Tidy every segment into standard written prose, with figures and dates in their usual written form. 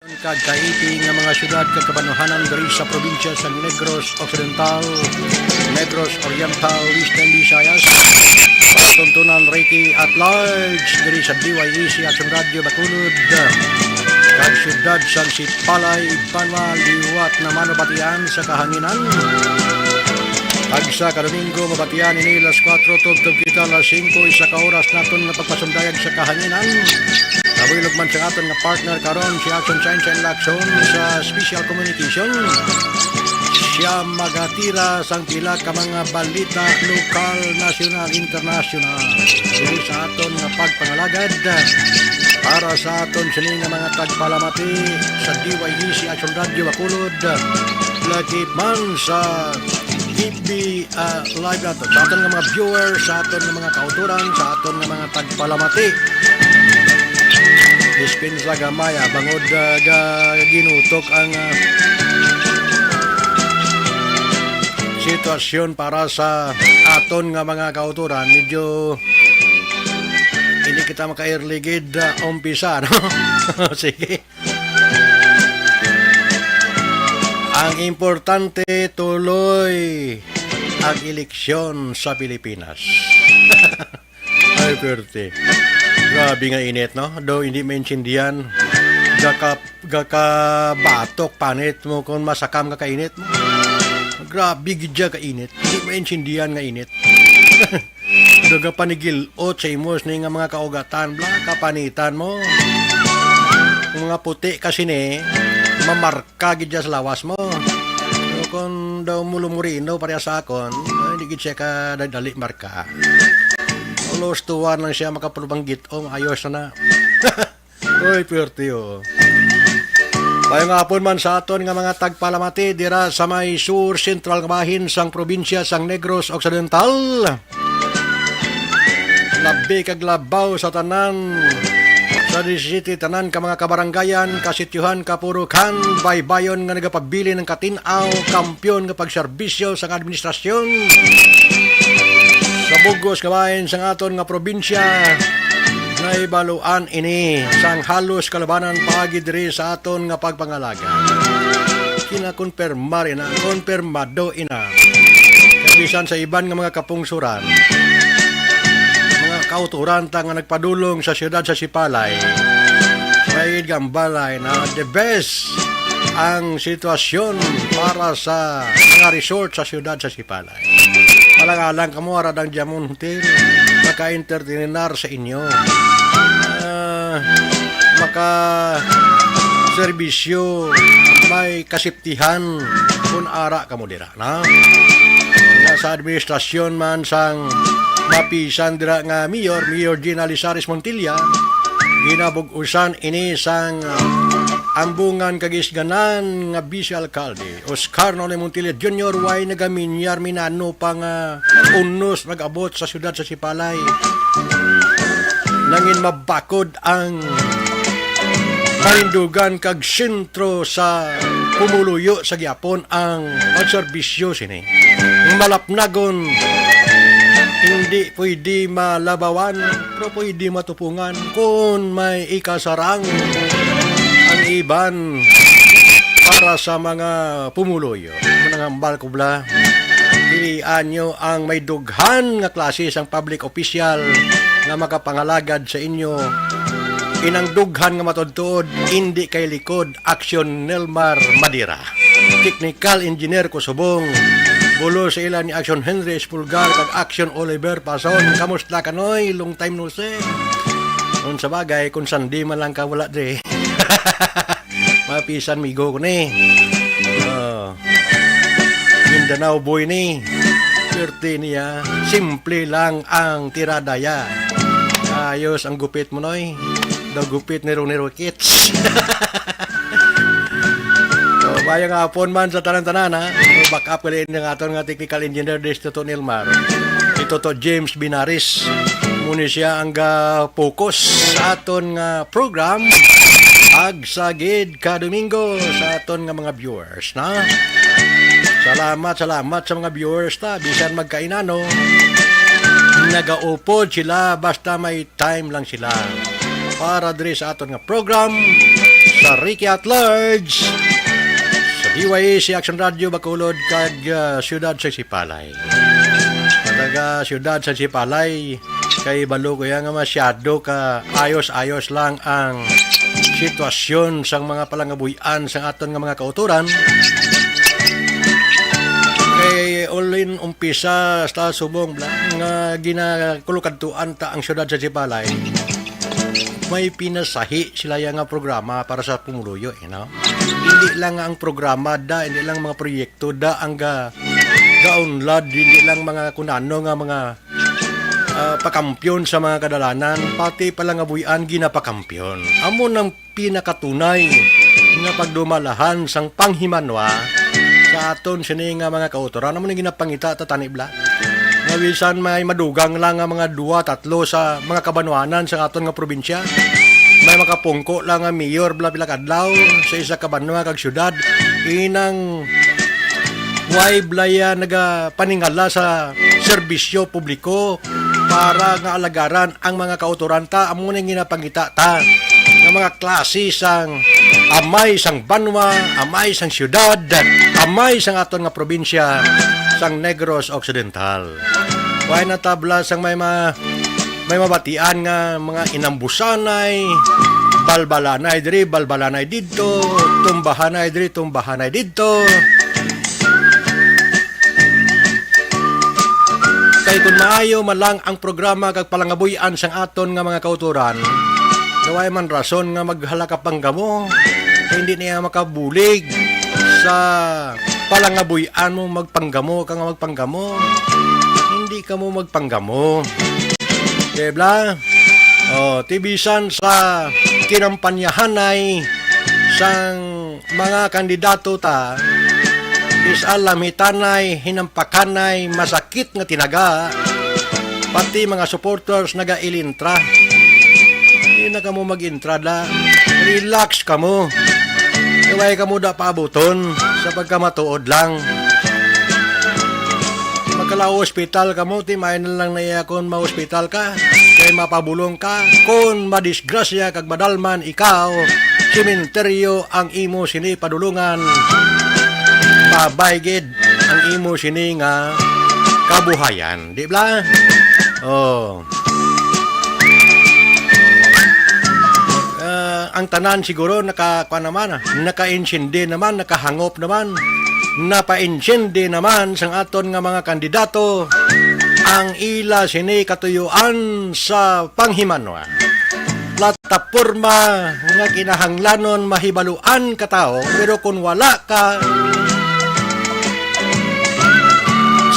Kagkaiti nga mga syudad kagkabanuhanan diri sa probinsya sa Negros Occidental, Negros Oriental, Eastern Visayas. Patuntunan Reiki at large diri sa DYEC Action Radio Bacolod. Kag syudad sang Sipalay, Banwa, liwat na manobatian sa kahanginan. Kag sa kadomingo mabatian ini las 4 tugtog kita las 5 isa ka oras naton na pagpasundayag sa kahanginan. Nabilog man sa aton nga partner karon si Action Science and Action sa Special Communication. Siya magatira sang pila ka mga balita lokal, nasyonal, internasyonal. Dili sa aton nga pagpangalagad para sa aton sini nga mga tagpalamati sa DYEC Action Radio Bacolod. Lagi man sa TV live nato sa aton nga mga viewers, sa aton nga mga kauturan, sa aton nga mga tagpalamati. Dispensa gamaya bangod ginutok ang sitwasyon para sa aton nga mga kauturan. Medyo hindi kita maka-irligid umpisa, no? Sige. Ang importante tuloy ang eleksyon sa Pilipinas. Ay, perte. Grabe nga init, no? Do hindi maintindihan. Gaka-batok panit mo kung masakam ka kainit mo. Grabe gidya ka init. Hindi maintindihan nga init. Do ka panigil o chemos ni nga mga kaugatan. Bla, kapanitan mo. Mga puti kasi ni, mamarka gidya sa lawas mo. So, kung daw mulumurino pareha sa akon, hindi gidya ka dali marka. Close to one lang siya makapalubanggit. Ayos na na. Uy, pwerte o. Bayang hapon man sa aton nga mga tagpalamati dira sa may sur central nga bahin sang probinsya sang Negros Occidental. Labi kag labaw sa tanan sa city tanan ka mga kabaranggayan, kasityuhan, kapurukan, baybayon nga nagapagbili ng katinaw, kampyon nga pagserbisyo sang administrasyon. Sa bugos kabahin sang aton nga probinsya na ibaluan ini sang halos kalabanan paagi diri sa aton nga pagpangalaga. Kinakonfirmar ina, konfirmado ina. Kabisan sa iban nga mga kapungsuran, mga kauturan ta nga nagpadulong sa siyudad sa Sipalay, may gambalay na the best ang sitwasyon para sa mga resort sa siyudad sa Sipalay. Alang-alang kamo aradang Jamon Hotel, maka-entertainar sa inyo, maka-serbisyo, may kasiptihan kung ara kamo dira na. Sa administrasyon man sang mapisan dira nga Mayor Gina Lizares Montilla, ginabug-usan ini sang ambungan kagisganan nga Vice Alcalde Oscar Nonay Montilla Jr. way nagaminyar minano pang unos mag-abot sa siyudad sa Sipalay. Nangin mabakod ang parindugan kag sentro sa pumuluyo sa gyapon ang pagserbisyo sini. Malapnagon hindi pwede malabawan pero pwede matupungan kung may ikasarang iban para sa mga pumuloyo. Manangambal ko bla, pilian nyo ang may dughan nga klase sang public official nga makapangalagad sa inyo. Inang dughan nga matudtuod, hindi kay likod. Action Nelmar Madira, Technical Engineer Kusubong, bulo sa ilan ni Action Henry Espulgar kag Action Oliver Pason. Kamusta ka noy? Long time no see. Kung sa bagay, kung sandi man lang ka wala dre. Mapisan migo ko ni. Mindanao boy ni. Swerte niya. Simple lang ang tiradaya. Ayos ang gupit mo noy. Daw gupit nero kits. So, bayang hapon man sa tanan-tanan ha. Back up ulit ng aton nga technical engineer Dr. Nilmar. Ito to James Binaris. Muna siya ang focus sa aton nga program agsagid ka Domingo sa aton nga mga viewers na. Salamat sa mga viewers ta bisan magkainano nagaupod sila basta may time lang sila para diri sa aton nga program sa Ricky at Large sa DYAC Action Radio Bacolod kag siyudad sa Sipalay. Taga siyudad sa Sipalay kay balo ko nga masyado ka ayos-ayos lang ang sitwasyon sang mga palangabuyan sang aton nga mga kauturan. Kay ulin umpisa sa subong nga ginakulukadtuan ta ang siyudad sa Sipalay. May pinasahi sila yung nga programa para sa pumuluyo, no? Hindi lang ang programa hindi lang mga proyekto ang gaunlad, hindi lang mga kunano nga mga pakampyon sa mga kadalanan, pati palangabuyan ginapakampyon. Amo ng pinakatunay nga pagdumalahan sang panghimanwa sa aton sini nga mga kautoran. Amo nang ginapangita tatanibla. Nawisan may madugang lang nga mga 2-3 sa mga kabanwanan sa aton nga probinsya. May makapungko lang nga mayor pila kadlaw sa isa ka banwa kag syudad. Inang way blaya nagapaningala sa serbisyo publiko para nga alagaran ang mga kautoran ta. Amo nang ginapangita ta nga mga klase sang amay sang banwa, amay sang syudad, amay sang aton nga probinsya sang Negros Occidental. Way natabla sang may mabatian nga mga inambusanay, balbalanay diri, balbalanay dito, tumbahanay diri, tumbahanay dito. Kay kung maayo man lang ang programa kag palangabuyan sang aton nga mga kauturan, naway man rason nga maghalaka panggamo, kay hindi niya makabulig sa palangabuyan mo magpanggamo ka nga magpanggamo. Hindi ka mo magpanggamo. Debla? Tibisan sa kinampanyahanay sang mga kandidato ta is alamitanay, hinampakanay, masakit nga tinaga, pati mga supporters naga-ilintra. Hindi na ka mo mag-intrada. Relax ka mo. Iway ka mo da paabuton sa pagkamatuod lang. Magkala hospital ka mo, timayin na lang na iya kung ma-hospital ka, kay mapabulong ka, kung madisgrasya kag madalman ikaw, simenteryo ang imo sini padulungan, pabaygid ang imo sini nga kabuhayan. Di ba? Ang tanan siguro naka-insindi naman, nakahangop naman, napa-insindi naman sang aton nga mga kandidato ang ila sini katuyuan sa panghimanwa. Plataporma nga kinahanglanon mahibaluan ka tao, pero kung wala ka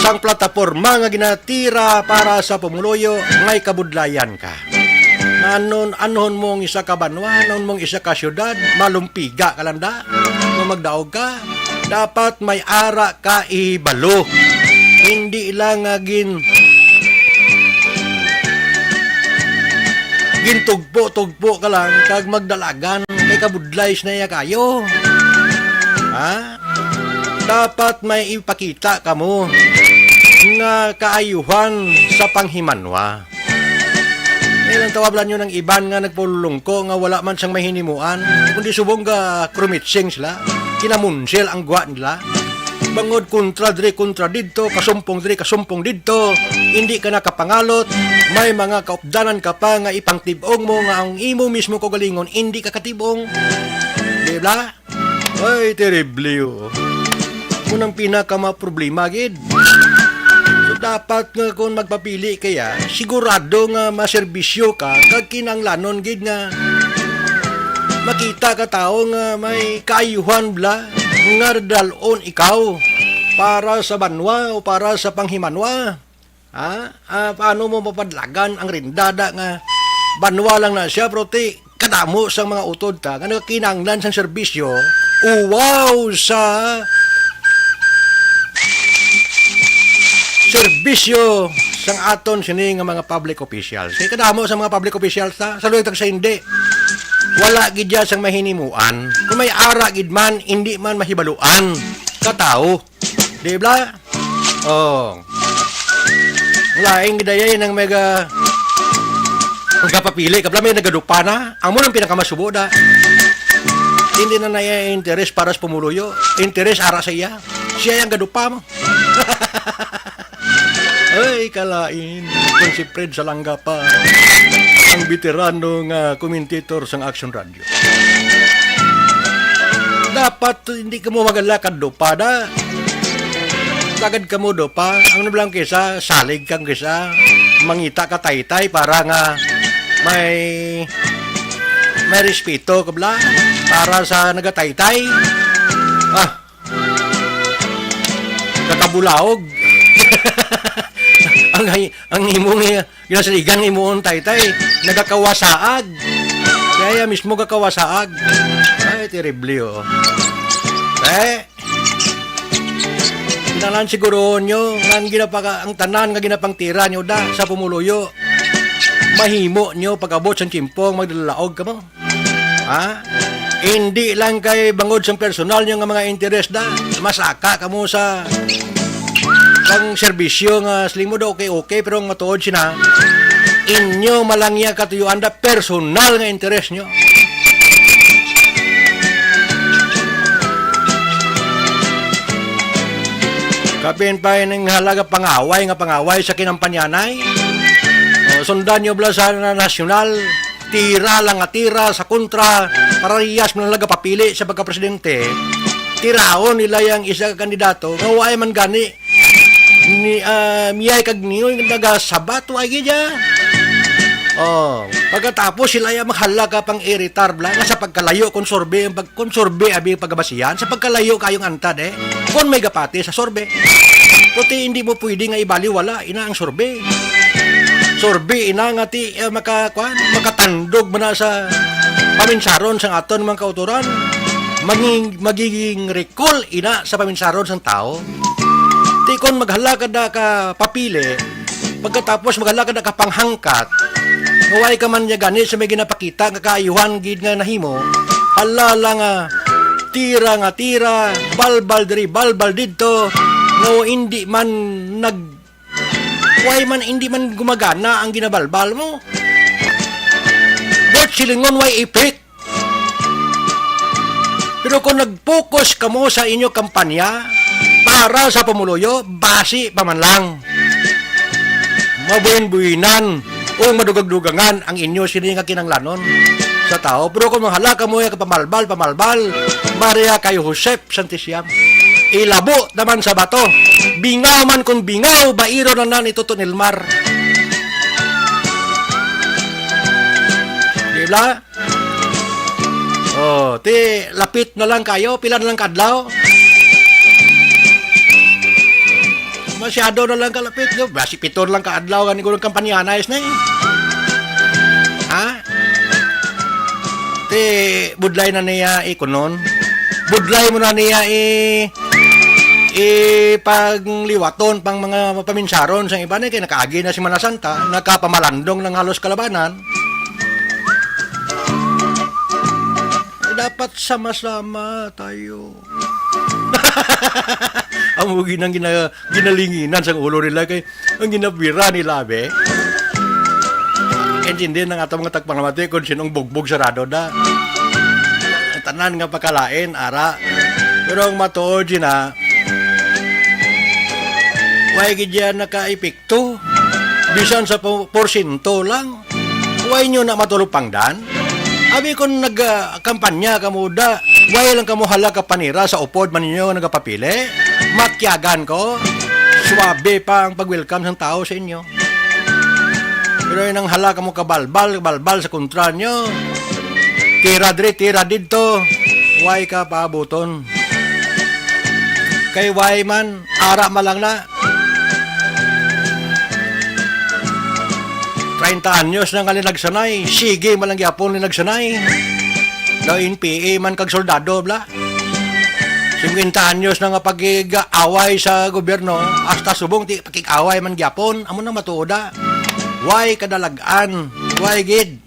sang plataporma nga ginatira para sa pumuluyo, ngay kabudlayan ka. Anon mong isa ka banwa, anon mong isa ka syudad, malumpiga ka lang da, kung magdaog ka, dapat may ara ka ibalo. Hindi lang gintugpo-tugpo ka lang, kag magdalagan, kay kabudlays na iya kayo. Ha? Dapat may ipakita ka mo nga kaayuhan sa panghimanwa. Ilang tawablan nyo ng iban nga nagpululong ko nga wala man siyang mahinimuan, kundi subong ga krumitsing sila, kinamunsil ang gwa nila. Bangod kontra dito, kasumpong dito, hindi ka nakapangalot, may mga kaupdanan ka pa nga ipangtibong mo nga ang imo mismo ko galingon, hindi ka katibong. Diba? Ay, terrible yun. Unang pinaka-problema, gid. Dapat nga kung magpapili kaya, sigurado nga maserbisyo ka, kag kinanglanon gid nga makita ka tao nga may kaayuhan bla, nga dalon ikaw para sa banwa o para sa panghimanwa. Paano mo mapadlagan ang rindada nga banwa lang na siya, proti kadamo sa mga utod ta, nga kinanglan sang serbisyo, uwaw sa serbisyo sang aton sini nga mga public officials. Kay kadamo sa mga public officials ta, sa luwag sa hindi. Wala gid ya sang mahinimuan. Kung may ara gid man, hindi man mahibaluan katao. Di ba? Laing gidayay ng mega nagpapili, kapla may nagadupa na, amo nang pinakamasubo da. Hindi na naya interes para sa pumuluyo. Interes ara sa iya. Siya yung gadupa mo. Ay, kalain. Kung si Fred Salanga pa, ang veterano nga commentator sa Action Radio. Dapat hindi ka mo magalakad do pa da. Tagad ka mo do pa. Ang nablang kisa, salig kang kisa. Mangita ka taytay para nga may respeto ka bla. Para sa nagataytay. Katabulaog. ang imong ginasaligan imong taytay nagakawasaag. Kaya mismo gakawasaag. Ay, terrible oh. Kinalan siguro nyo ang tanan nga ginapang tira nyo da sa pumuluyo. Mahimo nyo pag-abot sa timpong magdalaog ka mo. Hindi lang kay bangod sa personal nyo nga mga interes da. Masaka ka mo sa ang serbisyo nga slimo do okay pero ang matuod sina inyo malangya katuyuan da personal nga interes nyo. Kapin pa ng halaga pangaway sa kinampanyanay. Sundan nyo bala sa nasyonal, tira lang nga tira sa kontra, parehas mo nalaga papili sa pagka-presidente. Tiraon nila yung isa kandidato, ngaway man gani, miyay kag niyo yung nagasabat, wagi dya. Pagkatapos sila yung mahalaga pang iritar bla, nga sa pagkalayo, konsorbe abi pagabasiyan, sa pagkalayo kayong antad kung may gapati sa sorbe. Puti hindi mo pwede nga ibaliwala, ina ang sorbe. Sorbe ina nga ti makatandog mo na sa paminsaron sang aton mga kauturan. Magiging recall ina sa paminsaron sang tao. Ti kon maghalakad na ka papili, pagkatapos maghalakad na ka panghangkat, ngaway ka man niya gani sa may ginapakita nga kaayuhan gid nga nahimo, halala nga tira, balbal diri, balbal dito, no hindi man hindi man gumagana ang ginabalbal mo. But silingon way ipik. Pero kung nag-focus ka mo sa inyo kampanya para sa pamuluyo, basi pa man lang. Mabuhin-buhinan o madugag-dugangan ang inyo sini nga kinanglanon sa tao. Pero kung mahala ka mo yung pamalbal, Maria kay Josep Santisiam. Ilabo naman sa bato. Bingaw man kung bingaw, bairo na nan ito Nilmar. Diba? Lapit na lang kayo, pila na lang kadlaw. Masyado na lang kalapit. Basi piton lang kaadlaw, ganun ko ng kampanyanayos na budlay na niya ikunon. Budlay mo na niya pagliwaton pang mga paminsaron sa iba na kaya nakaagi na si Manasanta, nakapamalandong ng halos kalabanan. Dapat sama-sama tayo. Ang hugi ng ginalinginan sa ulo nila kay ang ginabira nila be. Hindi ng atong mga tagpangamati kung sinong bugbog sarado da. Tanan nga pakalain, ara. Pero ang matuod na way gidyan naka-epekto. Bisan sa porsyento lang. Way nyo na matulupang dan. Abi kung nagkampanya kamuda, way lang kamo halaka panira sa upod man ninyo nagapapili. Matyagan ko. Swabe pa ang pag-welcome ng tao sa inyo. Pero yun ang halaka mo kabalbal sa kontra nyo. Tira dito. Way ka paabuton. Kay way man, ara malang na. 30 anyos nang kalinagsanay. Sige malang yapon linagsanay. Dain PA man kag soldado bla. 50 anyos na nga pag-away sa gobyerno. Hasta subong ti pakik-away man gyapon. Amo na matuoda. Way kadalagan. Way gid.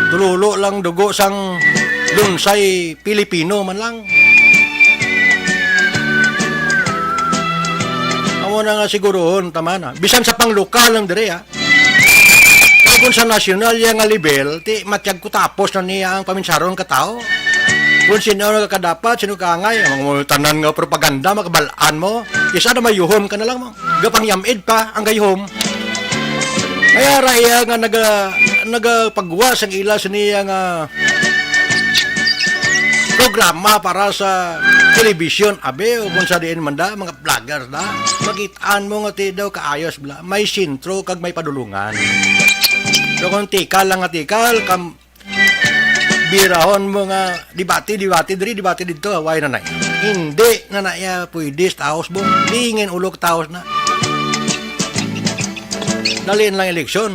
Tululo lang dugo sang lunsay Pilipino man lang. Amo na nga sigurohon tama na. Bisan sa panglokal lang dire kung sa nasyonal yang nga level, ti matyag ko tapos na niya ang paminsaron katao. Kung sino nga kadapat, sino kaangay, ang mga tanan nga propaganda, makabalaan mo, isa na mayuhom ka na lang mo. Gapang yamid pa ang gayuhom. Kaya raya nga nagapagwas ang ila sa niya nga programa para sa television. Abe, o kung sa diin man da, mga vloggers da, makitaan mo nga ti daw kaayos bla. May sintro kag may padulungan. So kung tikal lang nga tikal, birahon mo nga dibati dito away na hindi na pwede taos bong dingin ulok taos na daliin lang eleksyon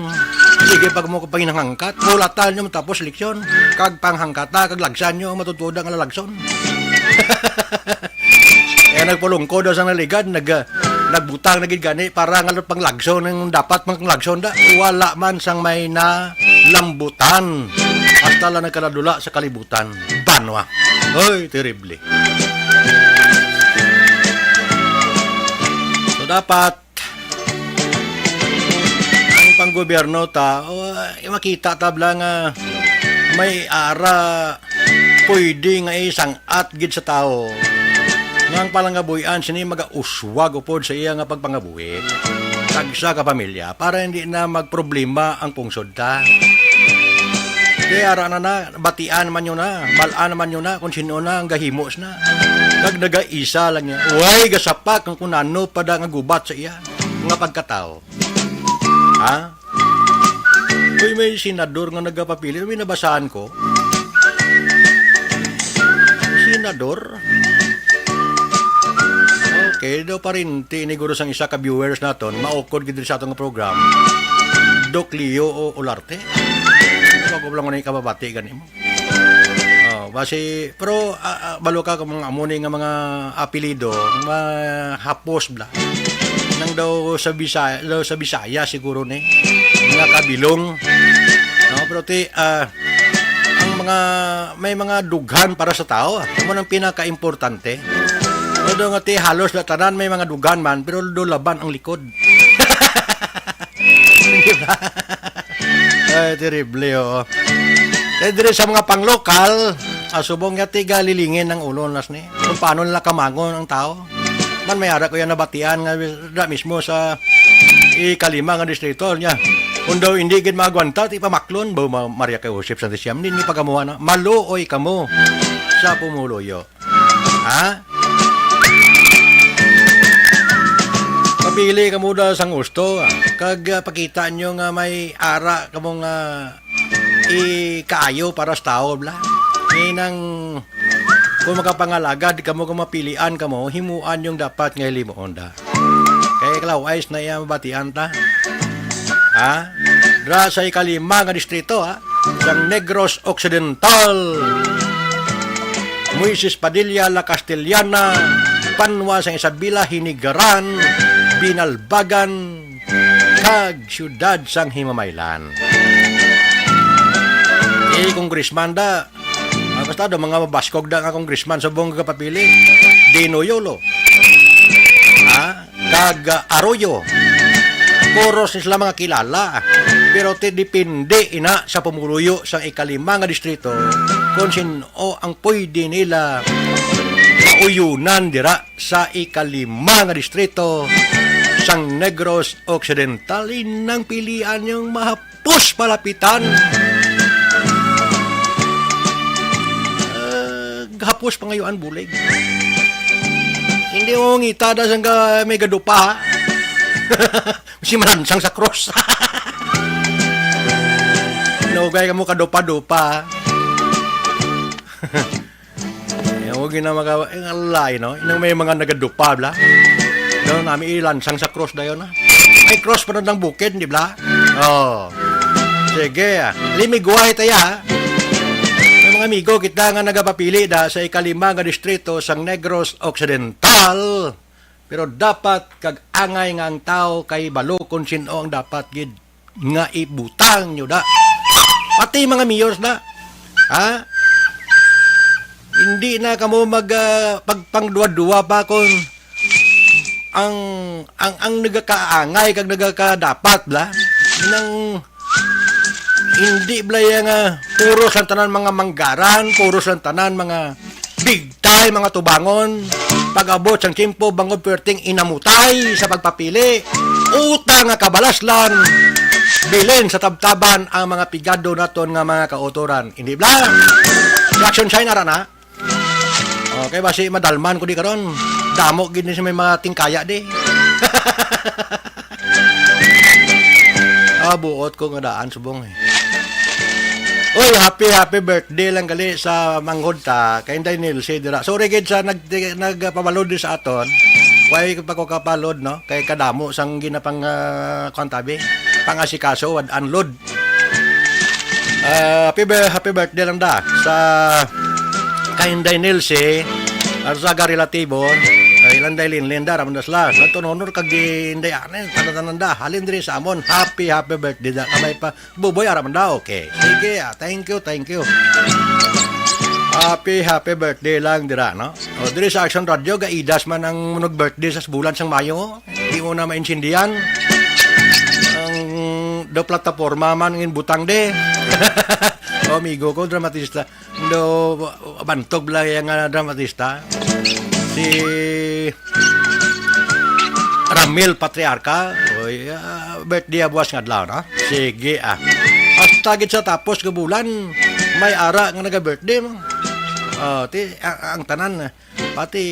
sige pag mo paginangangkat mulatan nyo tapos eleksyon kag panghangkata kag lagsan nyo matutuda nga lalagson kaya nagpulungko daw sa naligad nagbutang nagid gani para nga pang lagson ng dapat pang lagson da wala man sang may na lambutan hasta lang nagkaladula sa kalibutan banwa oy terrible so dapat ang panggobyerno makita tabla nga may ara pwede nga isang at gid sa tao nga ang palangabuhian sini magauswag upod sa iya nga pagpangabuhi tagsa ka pamilya para hindi na magproblema ang pungsod ta. Kaya ara na batian man yun na, malaan man yun na, kung sino na ang gahimos na. Kag nagaisa lang niya, uy, gasapak ang kunano pada nga gubat sa iya, mga pagkatao. Ha? Uy, may senador nga nagapapili, may nabasahan ko. Senador? Okay, daw pa rin, tiniguro sang isa ka viewers naton, maukod gid sa atong program, Doc Leo o Olarte. Ako lang mo na ikababati ganin mo. Basi, pero balo ka mga amuni nga mga apelido, mahapos bla. Nang daw sa Bisaya siguro ni, mga kabilong. Pero ang may mga dughan para sa tao. Ano ang pinaka-importante? Doon nga halos na tanan may mga dugan man, pero do laban ang likod. Di ba? Ay, terrible, oh. Dire sa mga panglokal, subong nga tiga lilingin ng ulo nas ni. Kung paano nila kamangon ang tao. Man may ara ko yan nabatian nga mismo sa ikalima nga distrito niya. Kung daw hindi gid magwanta, ti pamaklon, bo Maria kay Joseph Santos Siam, din ni pagamuha na, maluoy kamo sa pumuluyo. Ha? Pili ka muna sang gusto kag pakita nyo nga may ara kamong ikaayo para sa tao bla nang kung makapangalagad kamo kung mapilian kamo himuan yung dapat nga limuon da kay klawais na iya mabatian ta ha dra sa ikalima nga distrito sang Negros Occidental Moises Padilla La Castellana Panwa sang Isabela Hinigaran Binalbagan kag siyudad sang Himamaylan. Congressman da basta do mga mabaskog da nga congressman sa buong kapapili Dino Yolo kag Arroyo Poros sila mga kilala pero ti depende ina sa pumuluyo sa ikalima nga distrito kung sino ang pwede nila mauyunan dira sa ikalima nga distrito sang Negros Occidental inang pilian yung mahapos palapitan hapos pangayuan bulig hindi mo ngita da sang may gadupa si manansang sa cross naugay ka mo kadupa-dupa huwag na magawa ang alay no inang may mga nagadupa bla doon namin ilansang sa cross na yun may cross pa ng bukid di bla sige limigway tayo may mga amigo kita nga nagapapili da sa ikalima nga distrito sang Negros Occidental pero dapat kag angay nga ang tao kay balo kung sino ang dapat gid nga ibutang nyo da pati mga mayors na hindi na kamo pagpangduwa-duwa pa kung ang nagakaangay kag nagakadapat la nang Hindi blaya nga puro sa tanan mga manggaran, puro sa tanan mga big time, mga tubangon. Pag-abot sang timpo, bangod perting inamutay sa pagpapili. Utang nga kabalaslan. Bilin sa tabtaban ang mga pigado naton nga mga kautoran. Hindi bla? Si Action Shine ara na? Okay ba si madalman ko di karon? Damo gid ni sa may mga tingkaya di. Buot ko nga daan subong eh. Uy, happy birthday lang gali sa manghod ta kay Daniel si dira. Sorry gid sa nagpabalod sa aton. Why pa ko kapalod no? Kay kadamo sang ginapang kontabi. Pangasikaso wad unload. Happy birthday lang da sa kay Daniel si sa relatibo. Ilan day linda raman dasla. Sa honor kag di inday anen tanan da. Halin diri sa amon. Happy birthday da. Kamay pa buboy araman da. Okay. Sige, thank you. Happy birthday lang dira no. O diri sa Action Radio gaidas man ang munog birthday sa bulan sang Mayo. Di mo na maintindihan. Ang do plataporma man ngin butang de. O amigo ko dramatista. Do bantog la yang dramatista. Si Ramil Patriarca, oy, birthday buwas nga adlaw na. Sige hasta gid sa tapos ga bulan may ara nga naga-birthday mo. Ang tanan pati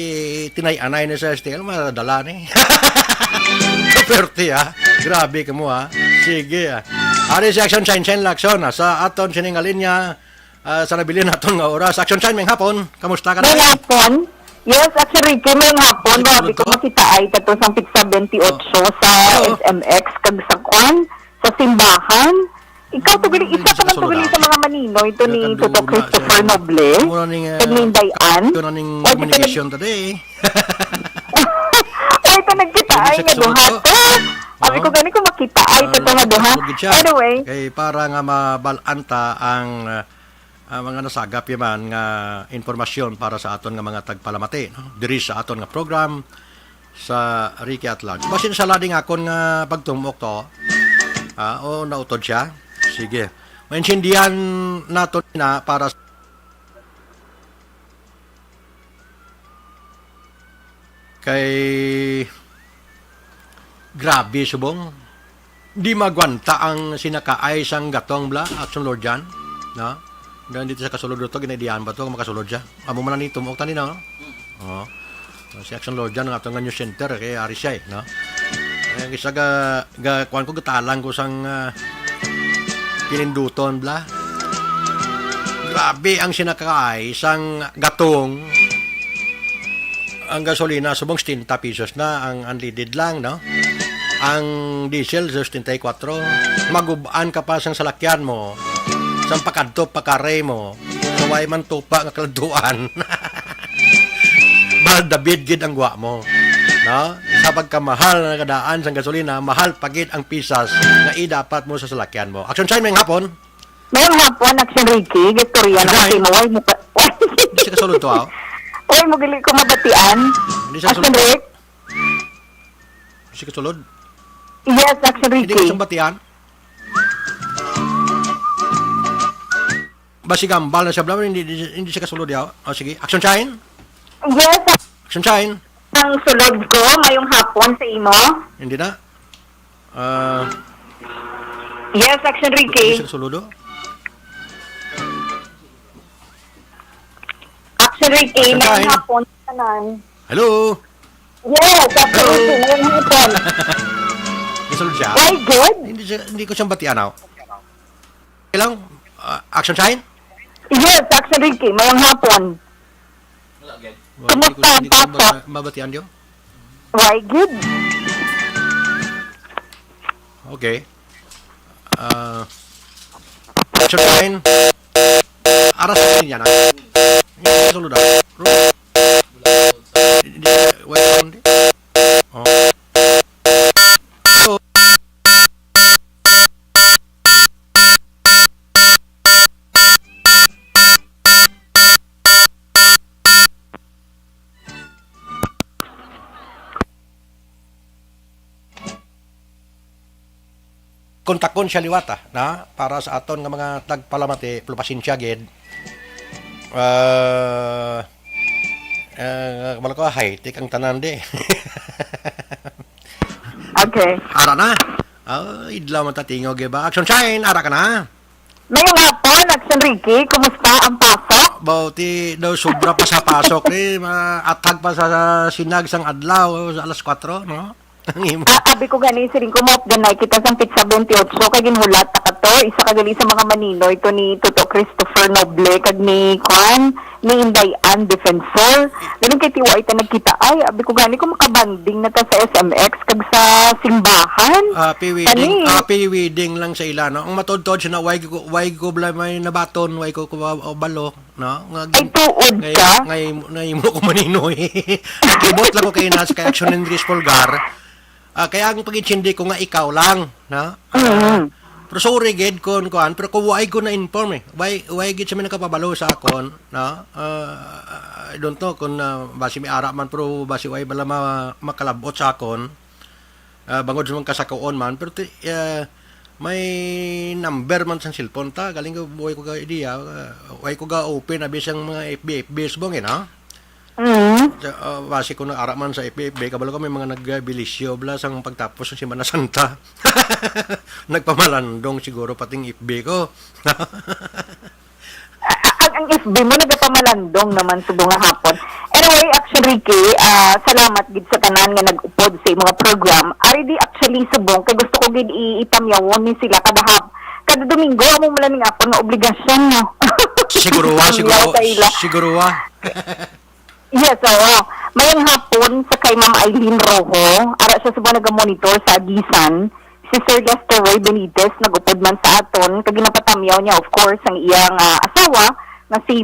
tinay-anay na sa STL madala ni. Kaperte grabe ka mo Sige Ari si Action Shine Lakson sa aton siningalin niya sa nabilin naton nga oras. Action Shine meng hapon. Kamusta ka na? May hapon? Yes, actually, may hapon. Grabe ko makita ay tato sa pizza 28 sa SMX kag sa kwan, sa simbahan. Ikaw tugili, isa ka man tugili sa mga manino. Ito ni Toto Christopher Noble. Kag ni Dayan. Ito na ning communication today. Ay, ito nagkita ay nga duha. Sabi ko gani ko makita ay tato nga duha. Anyway. Kay para nga mabalanta ang mga nasagap yaman nga informasyon para sa aton nga mga tagpalamati no? Diri sa aton nga program sa Ricky at Large. Basin sa lading akon nga pagtumok to o nautod siya. Sige. Maintindihan naton na para kay grabe subong di magwanta ang sinakaay sang gatong bla Action Lord Jan no? Dan dito sa kasulod to ginaidian ba to makasulod siya. Amo man ni tumok tani no. Si Action Lord Jan nga atong news center kay ari siya no. Ay isa ga kwan ko gatalang ko sang pininduton bla. Grabe ang sinakaay sang gatong ang gasolina subong 70 pesos na ang unleaded lang no. Ang diesel 64. Maguban ka pa sang salakyan mo. Sang pakadto pakare mo. Kaway man tupa nga kalduan. Mahal David gid ang guwa mo. No? Sa pagkamahal na kadaan sang gasolina, mahal pagid ang pisas nga dapat mo sa salakyan mo. Action Shine may hapon. May hapon Action Ricky, Victoria na tinuway mo. Hindi siya kasulod to Oy, mo gali ko mabatian. Action Rick. Hindi siya kasulod. Yes, Action Ricky. Hindi ko siyang batian. Basi gambal na siya bla hindi siya kasulod yaw. Sige, Action Shine. Yes. Action Shine. Ang sulod ko mayong hapon sa imo. Hindi na. Yes, Action Ricky. Hindi siya kasulod Action Ricky, Action mayong Shine. hapon tanan. Hello. Yes, Action Ricky, mayong hapon. Kasulod siya. Why good? Hindi ko siyang batian aw. Ilang Action Shine. Yes, Action Ricky, mayong hapon. Kumusta ang pasok? Mabatian diyo? Why good? Okay. Action Shine. Aras sa niya na. Hindi sulod daw. Wait on. Oh. kontakon siya liwata na para sa aton nga mga tagpalamati pasensya gid. Wala ko high-tech ang tanan di. Okay. Ara na. Idlaw man tatingaw ba? Action shine, ara ka na. Ngayong hapon, Action Ricky, kumusta ang pasok? Bauti daw sobra pa sa pasok atag pa sa sinag sang adlaw sa alas 4, no? Abi ko gani siring ko mo ganay kita sang pizza 28 kay ginhulat ta kato isa ka gali sa mga maninoy to ni Toto Christopher Noble kag ni Juan ni Inday Ann Defensor ganun kay tiwai ta nagkita ay abi ko gani ko makabanding na ta sa SMX kag sa simbahan happy wedding lang sa ila no ang matudtod siya na why ko bla may nabaton why ko balo no ay tuod ka ngay mo ko maninoy kibot lang ko kay nas kay Action Andres Polgar. Kaya ang pag-intindi ko nga ikaw lang, no? Pero sorry gid kon pero ko why ko na inform why gid sa may nakapabalo sa akon, no? I don't know kung basi may ara man pero basi why bala makalabot sa akon. Bangod sa mga kasakaon man pero may number man sa cellphone ta galing ko buhay ko ga idea why ko ga open abi sang mga FB bong no? Base ko na araman sa FB, kabalo kami mga nagbilisyo bla sang pagtapos ng Semana Santa. Nagpamalandong siguro pating FB ko. ang FB mo nagpamalandong naman sa bunga hapon. Anyway, Action Ricky, salamat gid sa tanan nga nag-upod sa mga program. Ari di actually subong kay gusto ko gid itamyawon ni sila kada Domingo amo man ning apon nga obligasyon no. Siguro. Yes, mayang hapon sa kay Ma'am Eileen Rojo, ara siya sa nag-monitor sa Agisan, si Sir Lester Roy Benitez, nag-upod man sa aton, kag ginapatamyaw niya, of course, ang iyang asawa, na si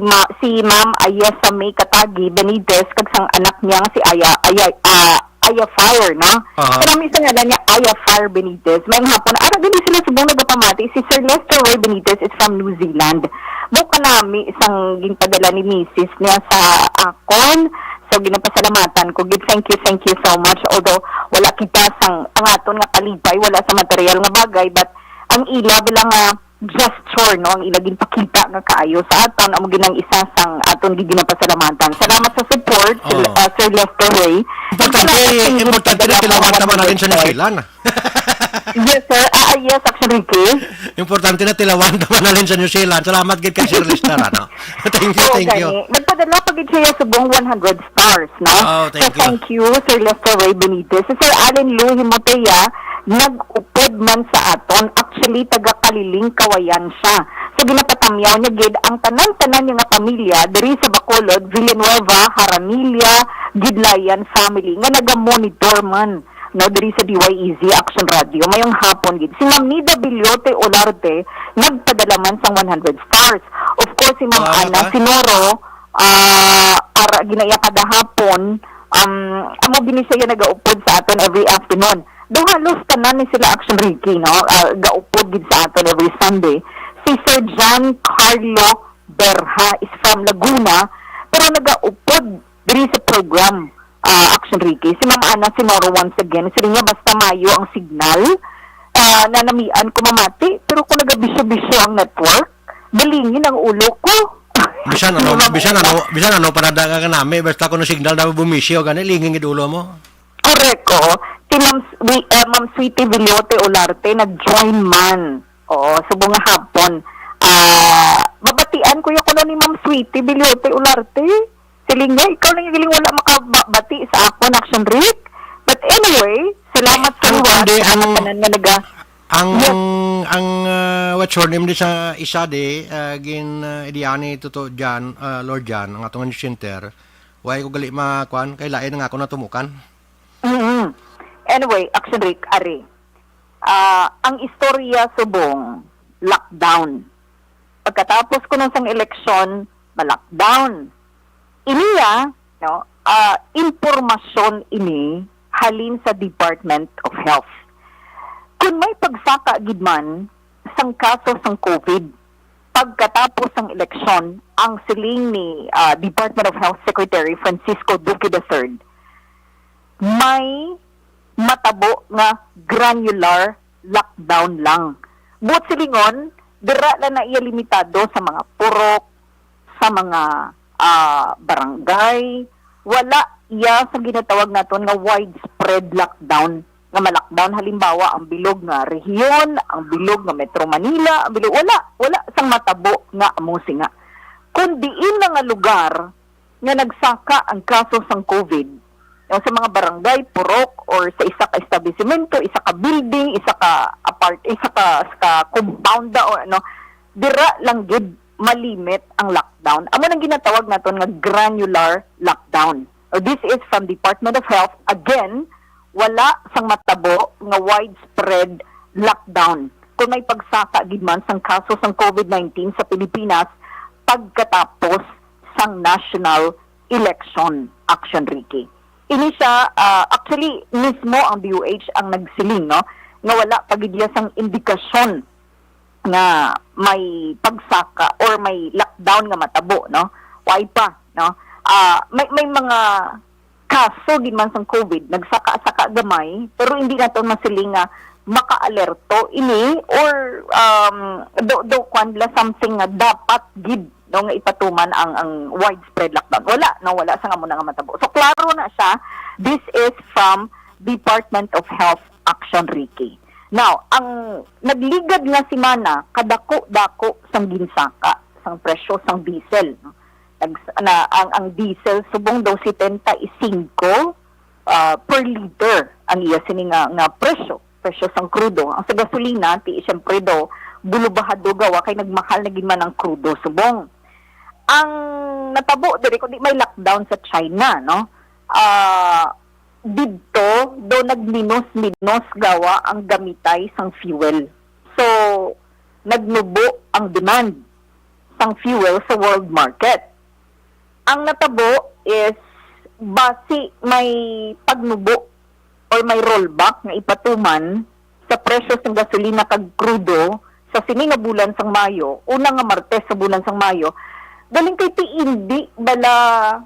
Ma'am Ayesa May Katagi Benitez, kag sang anak niya, si Aya Fire, no? Karami sa ngalan niya, Aya Fire Benitez. Mayang hapon, ara din sila subong nagapamati, si Sir Lester Roy Benitez is from New Zealand. Buka nami isang ginpadala ni Mrs. niya sa akon. So, ginapasalamatan ko. Thank you so much. Although, wala kita sang angaton nga kalipay, wala sa material nga bagay, but ang ila bilang gesture, no? Ang ila ginpakita nga kaayo sa aton, amo ginang isa sang aton ginapasalamatan. Salamat sa support, Sir Lester Ray. Importante na tilawan naman natin sa Nusilan. Yes, sir. Yes, Action Ricky. Importante na tilawan naman natin sa New Zealand. Salamat gid kay Sir Lester, no? Thank you. Nagpadala pa gid siya subong 100 stars, no? Thank you, Sir Lester Ray Benitez. Sir Allen Lou Himotea, nag-upod man sa aton. Actually, taga-Kaliling, Kawayan siya. So, ginapatamyaw niya gid ang tanan-tanan niya nga pamilya diri sa Bacolod, Villanueva, Haramilia, Gidlayan family nga naga-monitor man no diri sa DYEZ Action Radio mayong hapon gid si Ma'am Nida Bilyote Olarte nagpadala man sang 100 stars. Of course si Ma'am Ana Sinoro ara ginaya kada hapon amo bini siya nagaupod sa aton every afternoon. Do halos tanan ni sila Action Ricky no gaupod gid sa aton every Sunday. Si Sir John Carlo Berha is from Laguna pero nagaupod diri sa program Action Ricky. Si Ma'am Ana Sinoro once again, sila niya basta mayo ang signal, nanamian ko mamati, pero kung nagabisyo-bisyo ang network, balingin ang ulo ko. Bisan ano, panada ka nami, basta kung signal na bumisyo, gani, lingin yung ulo mo. Correct, Si Ma'am Sweetie Villote Olarte, nag-join man. So bunga hapon. Babatian ko yung kuno ni Ma'am Sweetie Villote Olarte. Siling niya, ikaw lang yung wala makabati sa ako na Action Rick. But anyway, salamat sa lahat sa tanan nga naga. Ang what's your name di sa isa di, idiani toto dyan, Lord Jan, ang atong center. Why ko gali makuan, kay lain nga ako natumukan. Anyway, Action Rick, ari. Ang istorya subong, lockdown. Pagkatapos ko nung sang eleksyon, ma-lockdown. Iniya, no, impormasyon ini halin sa Department of Health. Kung may pagsaka gidman sang kaso sang COVID, pagkatapos ng eleksyon, ang siling ni Department of Health Secretary Francisco Duque III, may matabo nga granular lockdown lang. But silingon, dira lang na iya limitado sa mga purok, sa mga barangay, wala iya sa ginatawag naton nga widespread lockdown. Nga ma-lockdown halimbawa ang bilog nga rehiyon, ang bilog nga Metro Manila, ang bilog, wala sang matabo nga amusi nga. Kung diin na nga lugar nga nagsaka ang kaso sang COVID, yung sa mga barangay, purok, or sa isa ka establishmento, isa ka building, isa ka compound o ano, dira lang gid malimit ang lockdown. Amo nang ginatawag naton nga granular lockdown. Or this is from Department of Health. Again, wala sang matabo nga widespread lockdown. Kung may pagsaka gid man sang kaso sang COVID-19 sa Pilipinas pagkatapos sang national election action, Ricky. Ini siya, actually, mismo ang DOH ang nagsiling, no? Nga wala pagidya sang indikasyon nga may pagsaka or may lockdown nga matabo, no? Why pa, no? May mga kaso din man sang COVID, nagsaka-saka gamay, pero hindi na ito masiling nga maka-alerto ini or do kwanla something nga dapat gid no nga ipatuman ang widespread lockdown. Wala sa nga muna nga matabo. So klaro na siya, this is from Department of Health Action, Ricky. Now, ang nagligad nga si Mana, kadako-dako sang ginsaka, sang presyo sang diesel, no? Ang diesel subong daw 75 per liter ang iya sini nga presyo sang krudo. Ang sa gasolina ti syempre do bulubahado gawa kay nagmahal na gid man ang krudo subong. Ang natabo diri kundi may lockdown sa China, no? Didto do nagminos-minos gawa ang gamitay sang fuel. So nagnubo ang demand sang fuel sa world market. Ang natabo is basi may pagnubo or may rollback nga ipatuman sa presyo ng gasolina kag krudo sa sini nga bulan sang Mayo, una nga Martes sa bulan sang Mayo, galing kay ti hindi bala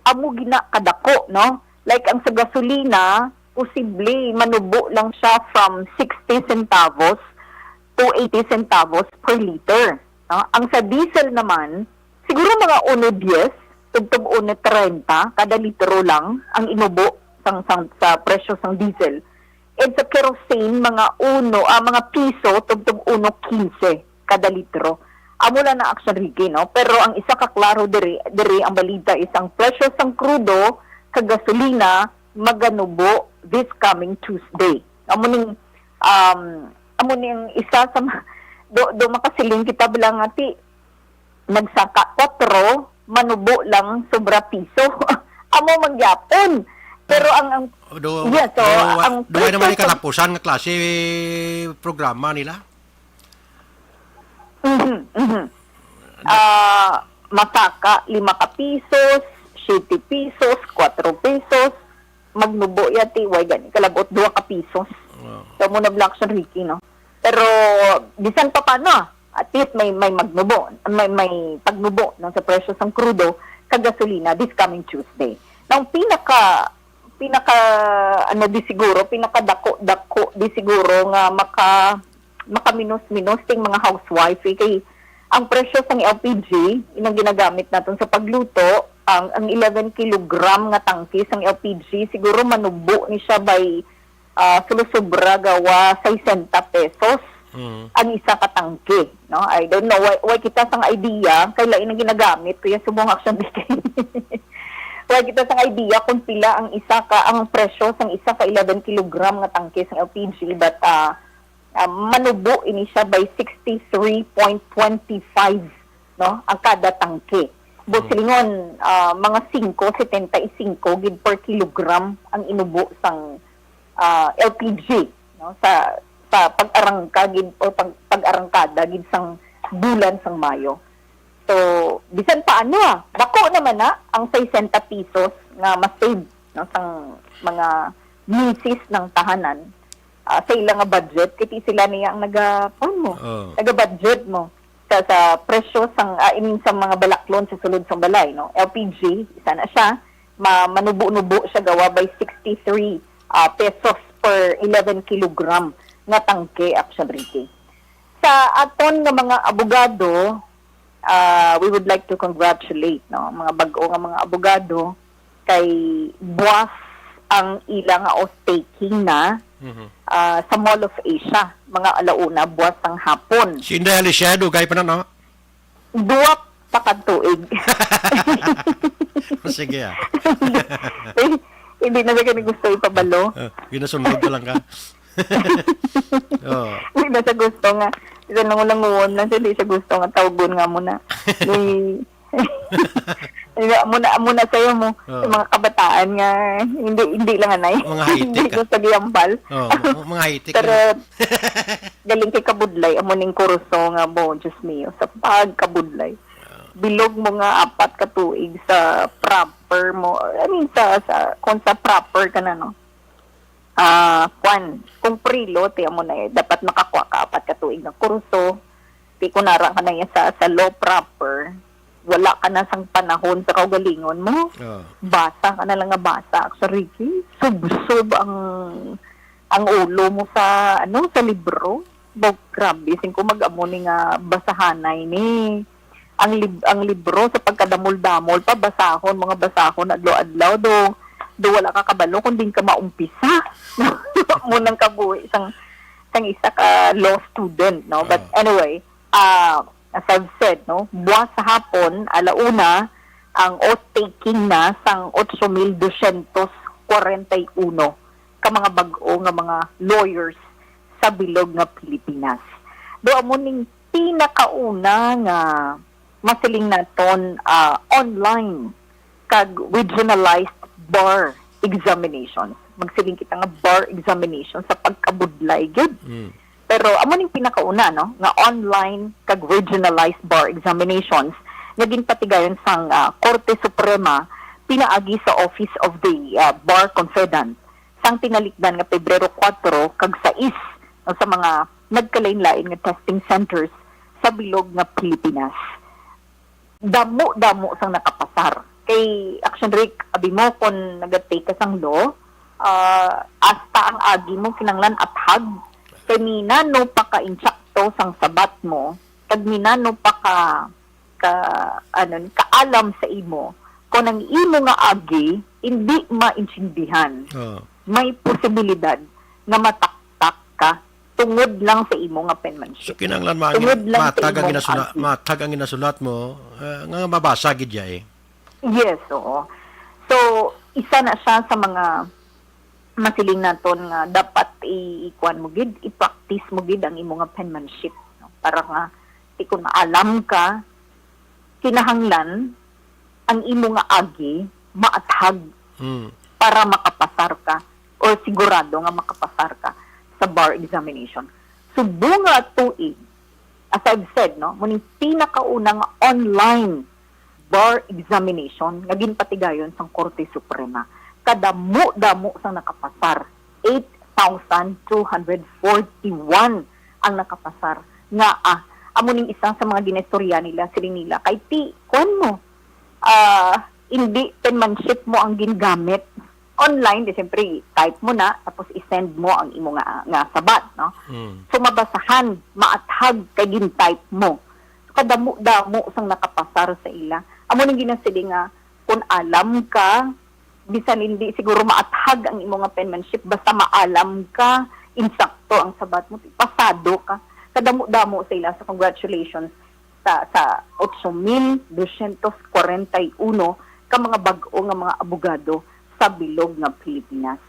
amo gina kadako, no? Like ang sa gasolina, posible manubo lang siya from 60 centavos to 80 centavos per liter. No? Ang sa diesel naman, siguro mga 1.10 tugtog 1.30 kada litro lang ang inubo sa presyo sang diesel. And sa kerosene mga mga piso tugtog 1.15 kada litro. Amo lang na action, Ricky, no? Pero ang isa ka klaro diri ang balita isang presyo sang krudo kag gasolina maganubo this coming Tuesday. Amo ning isa sa do makasiling kita bilang ati nagsaka 4 manubo lang sobra piso. Amo magyapon. Pero ang duway naman ni katapusan nga klase programa nila. Masaka 5 ka pisos, 7 pesos, 4 pesos, magnubo yati, way gani kalabot 2 ka pisos. So mo na Blackson, Ricky, no? Pero bisan pa paano, at least may magnubo, may pagnubo no, sa presyo ng krudo kag gasolina this coming Tuesday. Now pinaka di siguro pinakadako di siguro nga makaminos-minos ting mga housewife kay ang presyo sang LPG inang ginagamit naton sa pagluto ang 11 kilogram nga tangke sang LPG siguro manubo ni siya by sulusubra gawa 60 pesos ang isa ka tangke, no? I don't know why kita sang idea kay lain ang ginagamit kuya subong action bigay. Why kita sang idea kung pila ang presyo sang isa ka 11 kilogram nga tangke sang LPG but manubo ini siya by 63.25 no ang kada tangke. Busilingon mga 5.75 gid per kilogram ang inubo sang LPG no sa pag-arangka gid o pag-arangkada gid sang bulan sang Mayo. So bisan paano dako naman na ang 60 pesos nga ma-save no sang mga misis ng tahanan sa ilang nga budget kiti sila niya ang naga-budget mo sa presyo sang sa mga balaklon sa sulod sang balay, no? LPG isa na siya manubo-nubo siya gawa by 63 pesos per 11 kilogram nga tangke action Ricky. Sa aton nga mga abogado, we would like to congratulate mga bag-o nga mga abogado kay buwas ang ilang oath-taking na sa Mall of Asia, mga alauna, buwas ang hapon. Si Inday Aliciado, kaya pa na, no? Duwap sa katuig. Sige, Hindi na sa gusto ipabalo. Ginasunod ka lang ka. Oh. Hindi na sa gusto nga. Isa nangulanguon na siya, hindi siya gusto nga tawgon nga muna. Muna sa'yo mo, yung mga kabataan nga, hindi lang anay. Mga haitik. Hindi gusto giyambal. Mga haitik. Pero, galing kay kabudlay, amuning kuruso nga mo, Diyos mio, sa pagkabudlay. Bilog mo nga 4 ka tuig sa proper mo, kung sa proper ka na, no? Kung prilo, tiyan mo na dapat makakuha ka 4 ka tuig ng kurso, di kunara ka na yan sa law proper, wala ka na sang panahon sa kaugalingon mo, basa ka na lang nga basa. Sa Ricky, sub ang ulo mo sa libro. Grabe, sing ko mag-amo ni nga basahanay ni. Ang libro sa pagkadamol-damol pa, mga basahon, adlaw-adlaw, do wala ka kabalo kung din ka maumpisa. Munang kabuhi isang isa ka law student, no? But anyway, as I've said, no, buwas sa hapon, alauna, ang oath-taking na sang 8,241 ka mga bag-o nga mga lawyers sa bilog nga Pilipinas. Do amo ning pinakauna nga masiling naton online kag regionalized bar examinations. Magsiling kita nga bar examination sa pagkabudlay gid. Pero amo ning pinakauna, no, nga online kag regionalized bar examinations nga ginpatigayon sang Korte Suprema pinaagi sa Office of the Bar Confedant sang tinalikdan nga Pebrero 4 kag 6 sa mga nagkalain-lain nga testing centers sa bilog nga Pilipinas. Damo sang nakapasar. Kay Action Rick, abi mo kung nag-take ka sang law, hasta ang agi mo kinanglan athag, kay minano pa ka-insyakto sang sabat mo, kag minano pa kaalam sa imo, kung ang imo nga agi, hindi maintindihan. May posibilidad na mataktak ka tungod lang sa imo nga penmanship. So kinanglan matag ang ginasulat mo, nga mabasa gid ya Yes, oo. So, isa na siya sa mga masiling naton nga dapat i-kuan mo gid, i-practice mo gid ang imo nga penmanship, no? Para nga kung maalam ka, kinahanglan ang imo nga agi maathag para makapasar ka or sigurado nga makapasar ka sa bar examination. Subo nga tuig, as I've said, no, muning pinakaunang online bar examination nga ginpatigayon sang Korte Suprema. Kadamo-damo sang nakapasar. 8,241 ang nakapasar. Nga amo ning isang sa mga ginestorya nila, siling nila, kay hindi penmanship mo ang gingamit. Online, siyempre, type mo na, tapos isend mo ang imo nga sabat, no? So, mabasahan, maathag, kay gin-type mo. So, kadamo-damo sang nakapasar sa ila. Amo ning ginasili nga, kung alam ka, bisan hindi siguro maathag ang imo nga penmanship, basta maalam ka, insakto ang sabat mo, pasado ka. Kadamo-damo sa ila. So, congratulations sa 8,241 ka mga bag-o nga mga abogado sa bilog nga Pilipinas.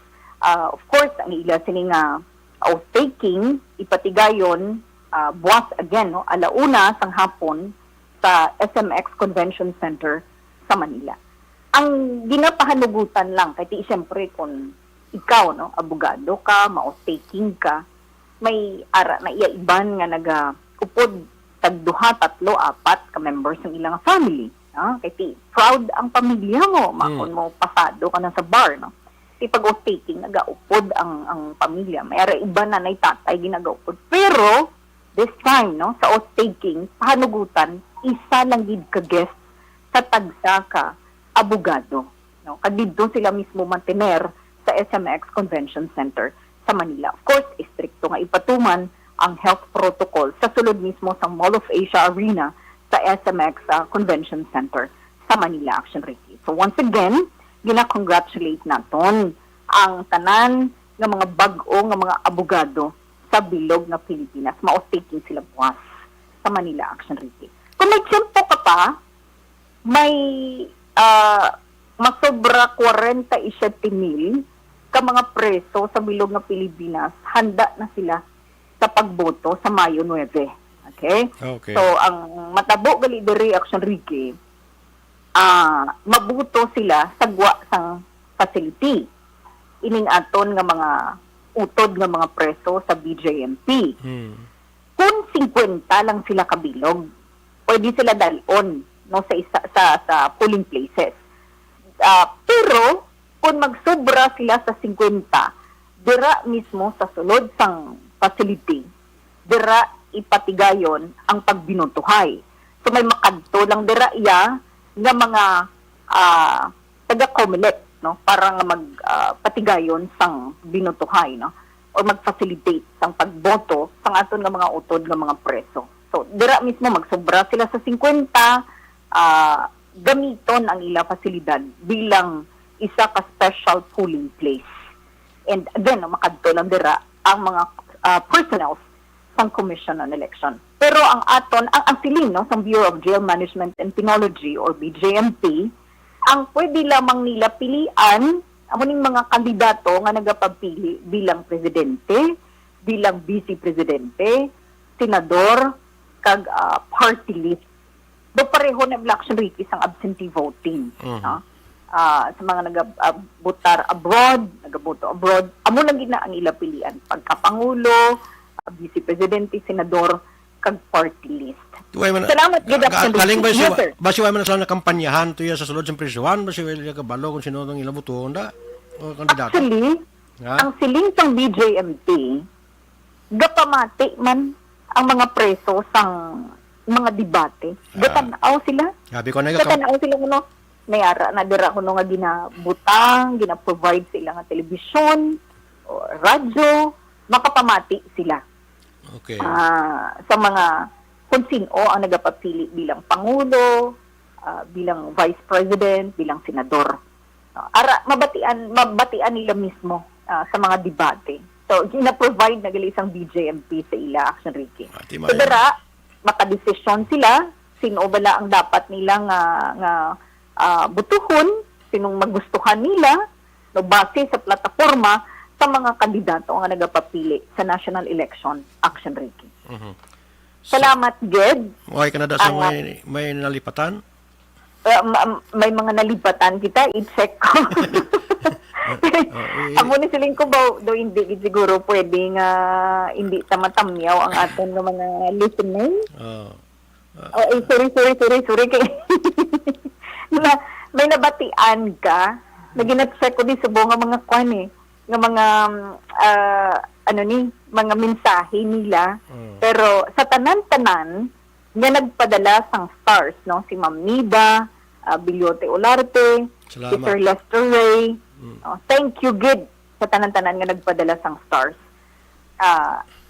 Of course, ang ila sini nga oath-taking, ipatigayon, buwas again, no, alauna sang hapon sa SMX Convention Center sa Manila. Ang ginapahanugutan lang, kaya siyempre kung ikaw, no, abogado ka, ma-oath-taking ka, may ara na iban nga nag-upod tag 2, 3, 4 ka members ng ilang family. Kaya proud ang pamilya mo, makon mo pasado ka na sa bar, no? Pag oath-taking, nag-upod ang pamilya. May ara iba na tatay ginag-upod. Pero, this time, no, sa oath-taking, pahanugutan, isa lang gid ka guest sa tagsa ka abogado, no? Kadidto sila mismo mantener sa SMX Convention Center sa Manila. Of course, istrikto nga ipatuman ang health protocol sa sulod mismo sa Mall of Asia Arena sa SMX Convention Center sa Manila, Action Ricky. So once again, gina-congratulate naton ang tanan ng mga bag-o nga mga abogado sa bilog na Pilipinas. Mao-taking sila buwas sa Manila, Action Ricky. Kung may tiyempo ka pa, may masobra 47,000 ka mga preso sa bilog na Pilipinas, handa na sila sa pagboto sa Mayo 9. Okay? Okay. So, ang matabo gali diri, Action Ricky, mabuto sila sa gwa sang facility. Ining aton nga mga utod nga mga preso sa BJMP. Kung 50 lang sila kabilog, pwede sila dalon no sa polling places. Pero kung magsobra sila sa 50, dira mismo sa sulod sang facility, dira ipatigayon ang pagbinutuhay. So may makadto lang dira iya nga mga taga-COMELEC, no, para nga magpatigayon sang binutuhay, no, o mag-facilitate sang pagboto sang aton nga mga utod nga mga preso. So dira mismo magsobra sila sa 50, gamiton ang ila pasilidad bilang isa ka special polling place. And again, no, makadto lang dira ang mga personnel sang Commission on Election. Pero ang aton, ang siling, no, sa Bureau of Jail Management and Penology or BJMP, ang pwede lamang nila pilian ang mga kandidato nga nagapapili bilang presidente, bilang vice-presidente, senador, kag party list. Do pareho na election rate ang absentee voting. No? Sa mga nagabotar abroad, nagaboto abroad, amo na gina ang ila pilian. Pagkapangulo, vice-presidente, senador, kag party list. Salamat, good afternoon. Galing ba Yes, sir. ba siya man sa nakampanyahan tuya sa sulod sa presyuhan ba siya kabalo kung sino tong ilabuto da o kandidato? Actually, ang siling sang BJMP, gapamati man ang mga preso sang mga debate. Gatanaw sila. Sabi ko na Gatanaw sila kuno. May ara na dira kuno nga ginabutang, gina-provide sila nga telebisyon o radyo, makapamati sila. Okay. Sa mga kung sino ang nagapapili bilang Pangulo, bilang Vice President, bilang Senador. Mabatian nila mismo sa mga debate. So, gina-provide na gali isang BJMP sa ila, Action Ricky. So, dara, makadesisyon sila, sino bala ang dapat nila nga butuhon, sinong magustuhan nila, no, base sa plataforma sa mga kandidato nga nagapapili sa National Election, Action Ricky. Salamat, Ged. Okay, Canada sa may nalipatan? May mga nalipatan kita, i-check ko. Amo ni siling ko ba, do hindi siguro pwede nga hindi tamatamyaw ang aton ng mga listening. Sorry. May nabatian ka, na gina-check ko din sa buong mga kwan ng mga mga mensahe nila. Pero sa tanan-tanan nga nagpadala sang stars, no, si Ma'am Nida, Bilyote Olarte, si Sir Lester Ray. Thank you, Gid, sa tanan-tanan nga nagpadala sang stars.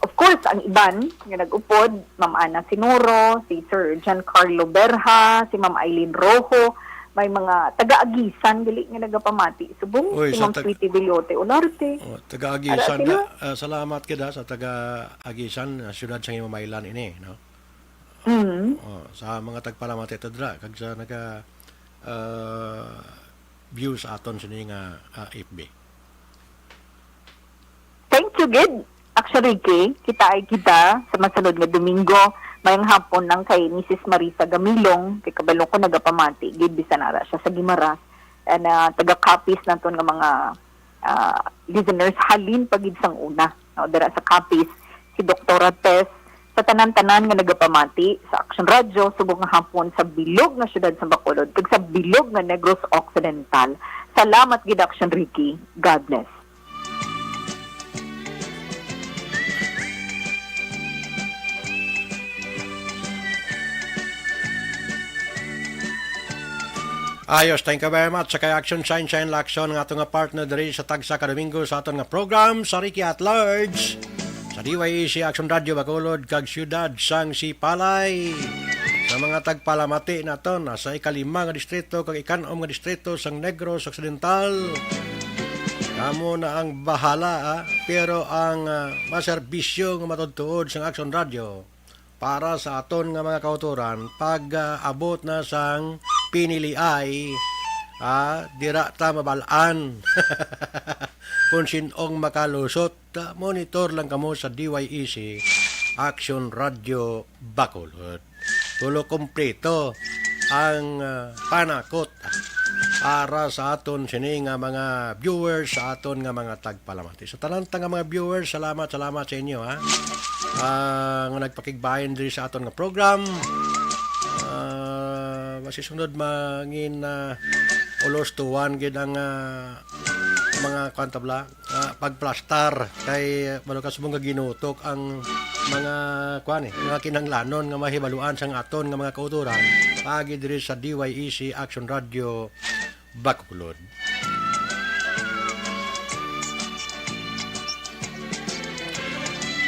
Of course, ang iban nga nag-upod, Ma'am Ana Sinoro, si Sir Giancarlo Berha, si Ma'am Eileen Rojo, may mga taga-agisan gali nga nagapamati subong si Ma'am Sweetie Bilyote Olarte. Taga-agisan salamat kita sa taga-agisan syudad sa Himamaylan ini, no. Sa mga tagpalamati tadra kag sa naga views aton sa nga FB. Thank you, Gid. Actually, kita sa masunod nga Domingo, mayang hapon nang kay Mrs. Marisa Gamilong, kay kabalong ko nagapamati, Gid bisanara siya sa Gimaras, and taga-copies naton nga mga listeners halin pagid sang una. No, dara sa copies si Dr. Tess sa tanan-tanan nga nagapamati sa Action Radio subong nga hapon sa bilog nga syudad sa Bacolod kag sa bilog nga Negros Occidental. Salamat, Gid Action Ricky. God bless. Ayos, thank you very much sa kay Action Shine Laction nga ato nga partner diri sa Tagsa ka Domingo sa aton nga program sa Ricky at Large sa DYEC Action Radio Bacolod kag siyudad sang Sipalay sa mga tagpalamati naton sa ikalima nga distrito kag ikanom nga distrito sang Negros Occidental. Kamo na ang bahala pero ang maserbisyo nga matudtuod sang Action Radio para sa aton nga mga kauturan pag abot na sang pinili ay dira ta mabalaan kung sinong makalusot. Monitor lang kamo sa DYEC Action Radio Bacolod. Tulo kompleto ang panakot para sa aton sini nga mga viewers sa aton nga mga tagpalamati. Sa tanan nga mga viewers, salamat sa inyo nga nagpakigbayan diri sa aton nga program. Masisunod mangin ulos tuwan gid ang mga kwantabla pagplastar kay malukas mong ginutok ang mga mga kinanglanon nga mahibaluan sang aton nga mga kauturan pagi diri sa DYEC Action Radio Bacolod.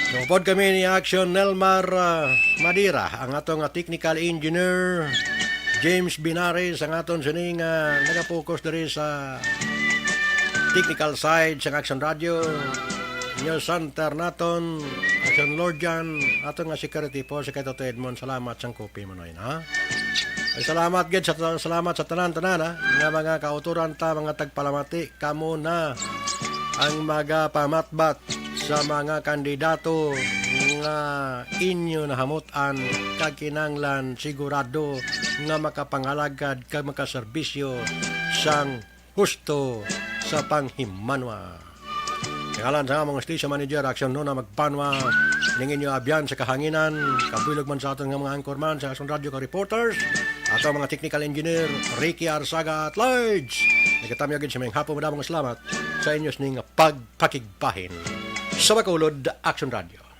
Sumupod kami ni Action Nelmar Madira, ang atong technical engineer James Binares, ang aton sining nagapokus diri sa technical side sa Action Radio. News Center naton, Action Lord Jan, aton nga security po sa kay Toto Edmond. Salamat sang kopi mo noy, ha? Ay salamat gid salamat sa tanan-tanan nga mga kauturan ta mga tagpalamati kamo na ang magapamatbat sa mga kandidato nga inyo nahamutan kag kinanglan sigurado nga makapangalagad kag makaserbisyo sang husto sa panghimanwa. Ngalan sa mga station manager Action no na magpanwa ning inyo abyan sa kahanginan kabilog man sa aton nga mga anchorman sa Action Radio ka reporters at ang mga technical engineer Ricky Arsaga at Large. Nagkatami agad sa mga hapon madamong salamat sa inyos ning pagpakigbahin sa Bacolod Action Radio.